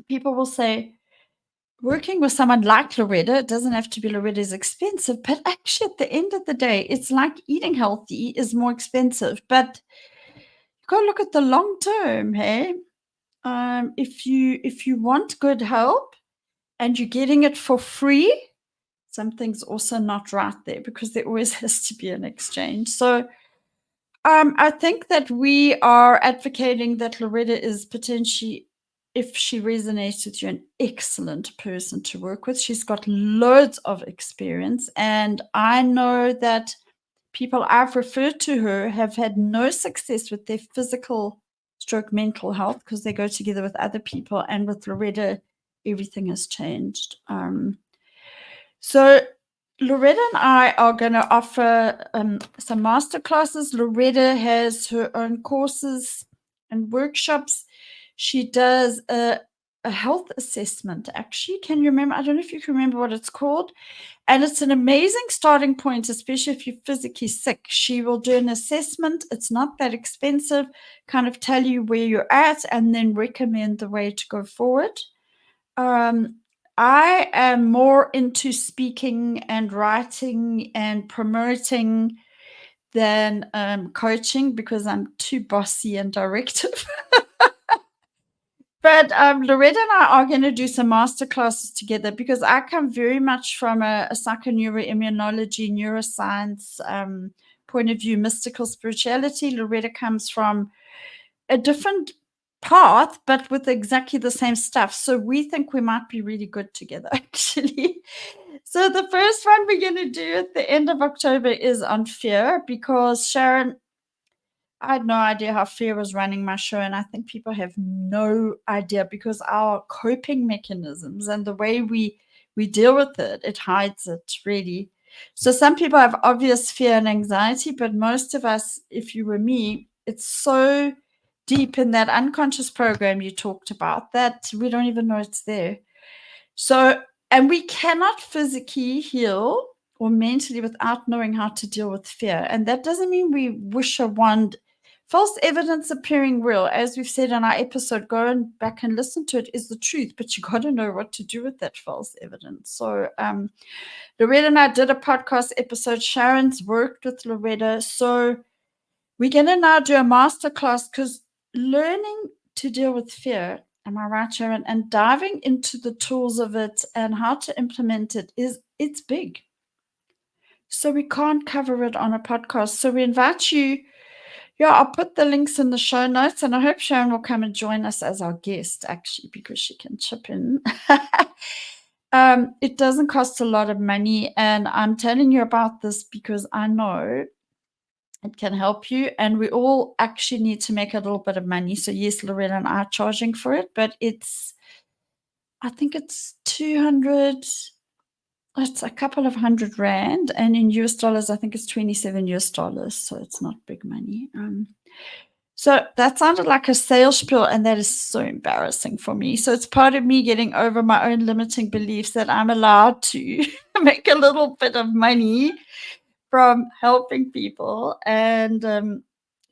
People will say, working with someone like Loretta, it doesn't have to be Loretta, is expensive, but actually at the end of the day, it's like eating healthy is more expensive. But you got to look at the long term, hey? If you want good help and you're getting it for free, something's also not right there, because there always has to be an exchange. So I think that we are advocating that Loretta is potentially, if she resonates with you, an excellent person to work with. She's got loads of experience, and I know that people I've referred to her have had no success with their physical stroke mental health, because they go together with other people, and with Loretta, everything has changed. So Loretta and I are going to offer some master classes. Loretta has her own courses and workshops. She does a health assessment. Actually, can you remember? I don't know if you can remember what it's called. And it's an amazing starting point, especially if you're physically sick. She will do an assessment. It's not that expensive, kind of tell you where you're at, and then recommend the way to go forward. I am more into speaking and writing and promoting than coaching, because I'm too bossy and directive. But Loretta and I are going to do some master classes together, because I come very much from a psychoneuroimmunology, neuroscience point of view, mystical spirituality. Loretta comes from a different path, but with exactly the same stuff. So we think we might be really good together, actually. So the first one we're going to do at the end of October is on fear, because Sharon, I had no idea how fear was running my show, and I think people have no idea, because our coping mechanisms and the way we deal with it, it hides it, really. So some people have obvious fear and anxiety, but most of us, if you were me, it's so deep in that unconscious program you talked about that we don't even know it's there. So, and we cannot physically heal or mentally without knowing how to deal with fear. And that doesn't mean we wish a wand. False evidence appearing real, as we've said in our episode, go and back and listen to it, is the truth, but you got to know what to do with that false evidence. So Loretta and I did a podcast episode. Sharon's worked with Loretta. So we're going to now do a masterclass, because learning to deal with fear, am I right, Sharon, and diving into the tools of it and how to implement it, it's big. So we can't cover it on a podcast. So we invite you. Yeah, I'll put the links in the show notes, and I hope Sharon will come and join us as our guest, actually, because she can chip in. It doesn't cost a lot of money, and I'm telling you about this because I know it can help you, and we all actually need to make a little bit of money. So yes, Loretta and I are charging for it, but I think it's 200, it's a couple of $100, and in US dollars, I think it's 27 US dollars. So it's not big money. So that sounded like a sales spiel, and that is so embarrassing for me. So it's part of me getting over my own limiting beliefs that I'm allowed to make a little bit of money from helping people. And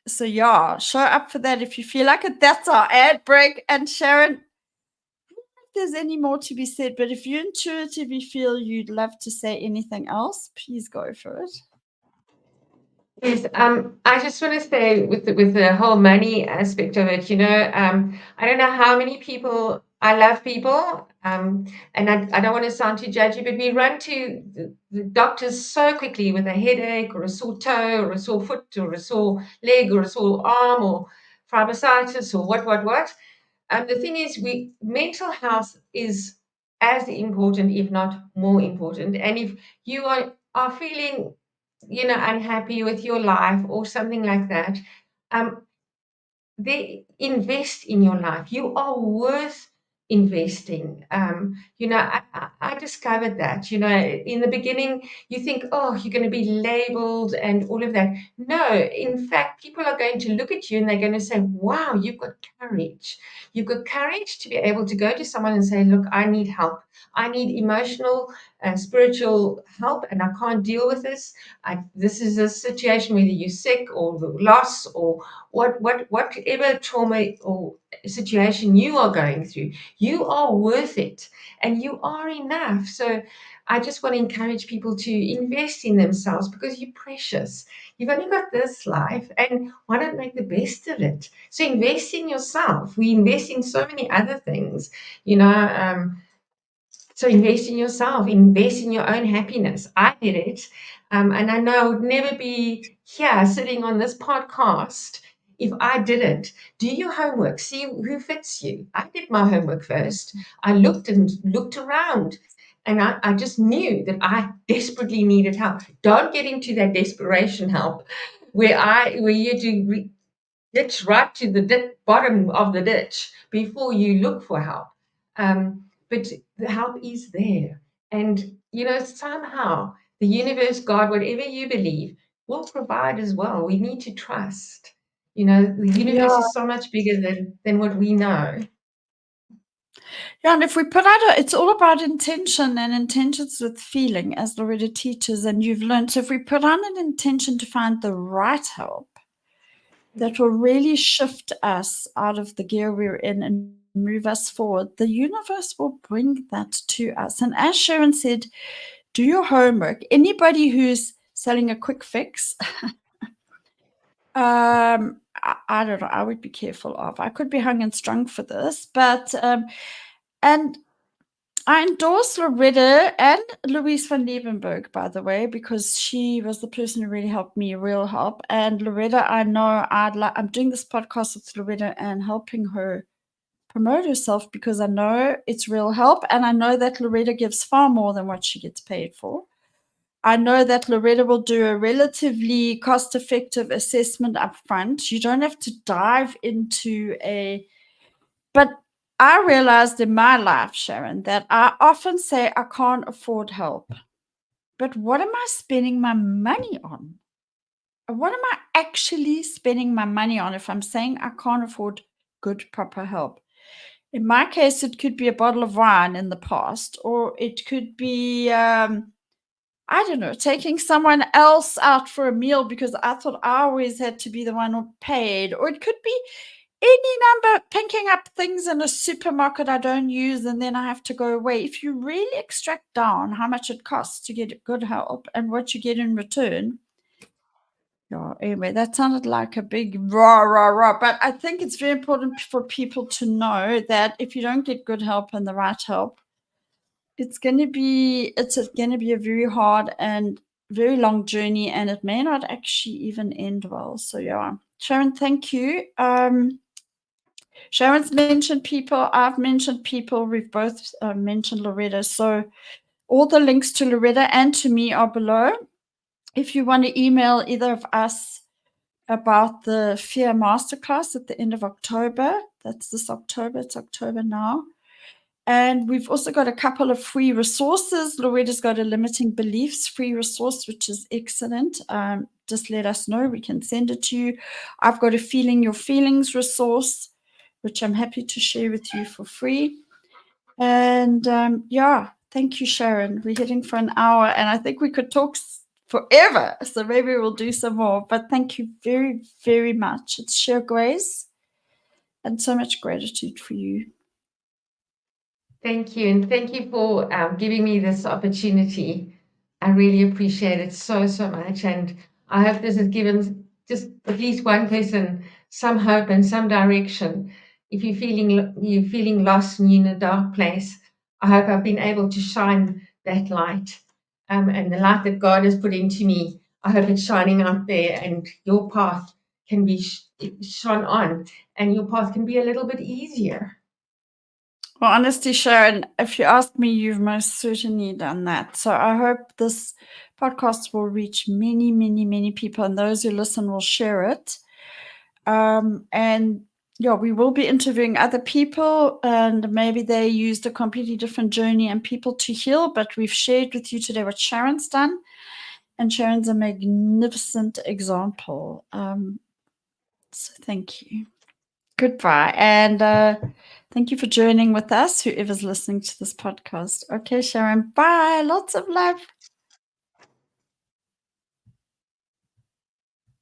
so yeah, show up for that if you feel like it. That's our ad break. And Sharon, I don't know if there's any more to be said, but if you intuitively feel you'd love to say anything else, please go for it. Yes, I just want to say with the whole money aspect of it, I don't know how many people, I love people, and I don't want to sound too judgy, but we run to the doctors so quickly with a headache or a sore toe or a sore foot or a sore leg or a sore arm or fibrositis or what. The thing is, mental health is as important, if not more important. And if you are feeling, unhappy with your life or something like that, um, they invest in your life. You are worth investing. I discovered that, in the beginning, you think, oh, you're going to be labeled and all of that. No, in fact, people are going to look at you and they're going to say, wow, you've got courage. You've got courage to be able to go to someone and say, look, I need help. I need emotional and spiritual help, and I can't deal with this. This is a situation, whether you're sick or the loss or whatever trauma or situation you are going through, you are worth it and you are enough. So I just want to encourage people to invest in themselves, because you're precious. You've only got this life, and why not make the best of it? So invest in yourself. We invest in so many other things, you know. So invest in yourself, invest in your own happiness. I did it. And I know I would never be here sitting on this podcast if I didn't. Do your homework, see who fits you. I did my homework first. I looked around, and I just knew that I desperately needed help. Don't get into that desperation help where you do ditch right to the bottom of the ditch before you look for help. But the help is there. And, somehow the universe, God, whatever you believe, will provide as well. We need to trust. The universe Yeah. is so much bigger than what we know. Yeah, and if we put out it's all about intention, and intentions with feeling, as Loretta teaches, and you've learned. So if we put on an intention to find the right help, that will really shift us out of the gear we're in and move us forward, the universe will bring that to us. And as Sharon said, do your homework. Anybody who's selling a quick fix, I don't know, I would be careful of. I could be hung and strung for this, but and I endorse Loretta and Louise van Leeuwenberg, by the way, because she was the person who really helped me, real help. And Loretta, I know I'm doing this podcast with Loretta and helping her promote herself because I know it's real help. And I know that Loretta gives far more than what she gets paid for. I know that Loretta will do a relatively cost-effective assessment up front. You don't have to dive into but I realized in my life, Sharon, that I often say I can't afford help. But what am I spending my money on? What am I actually spending my money on if I'm saying I can't afford good, proper help? In my case, it could be a bottle of wine in the past, or it could be, I don't know, taking someone else out for a meal because I thought I always had to be the one who paid, or it could be any number, picking up things in a supermarket I don't use and then I have to go away. If you really extract down how much it costs to get good help and what you get in return. Yeah, anyway, that sounded like a big rah, rah, rah. But I think it's very important for people to know that if you don't get good help and the right help, it's going to be a very hard and very long journey, and it may not actually even end well. So yeah, Sharon, thank you. Sharon's mentioned people. I've mentioned people. We've both mentioned Loretta. So all the links to Loretta and to me are below. If you want to email either of us about the Fear Masterclass at the end of October, that's this October. It's October now. And we've also got a couple of free resources. Loretta's got a limiting beliefs free resource, which is excellent. Just let us know. We can send it to you. I've got a Feeling Your Feelings resource, which I'm happy to share with you for free. And yeah, thank you, Sharon. We're heading for an hour, and I think we could talk forever. So maybe we'll do some more. But thank you very, very much. It's sheer grace and so much gratitude for you. Thank you. And thank you for giving me this opportunity. I really appreciate it so, so much. And I hope this has given just at least one person some hope and some direction. If you're feeling lost and you're in a dark place, I hope I've been able to shine that light. And the light that God has put into me, I hope it's shining out there and your path can be shone on and your path can be a little bit easier. Well, honestly, Sharon, if you ask me, you've most certainly done that. So I hope this podcast will reach many, many, many people, and those who listen will share it. And yeah, we will be interviewing other people, and maybe they used a completely different journey and people to heal. But we've shared with you today what Sharon's done, and Sharon's a magnificent example. So thank you. Goodbye. And thank you for joining with us, whoever's listening to this podcast. Okay, Sharon, bye. Lots of love.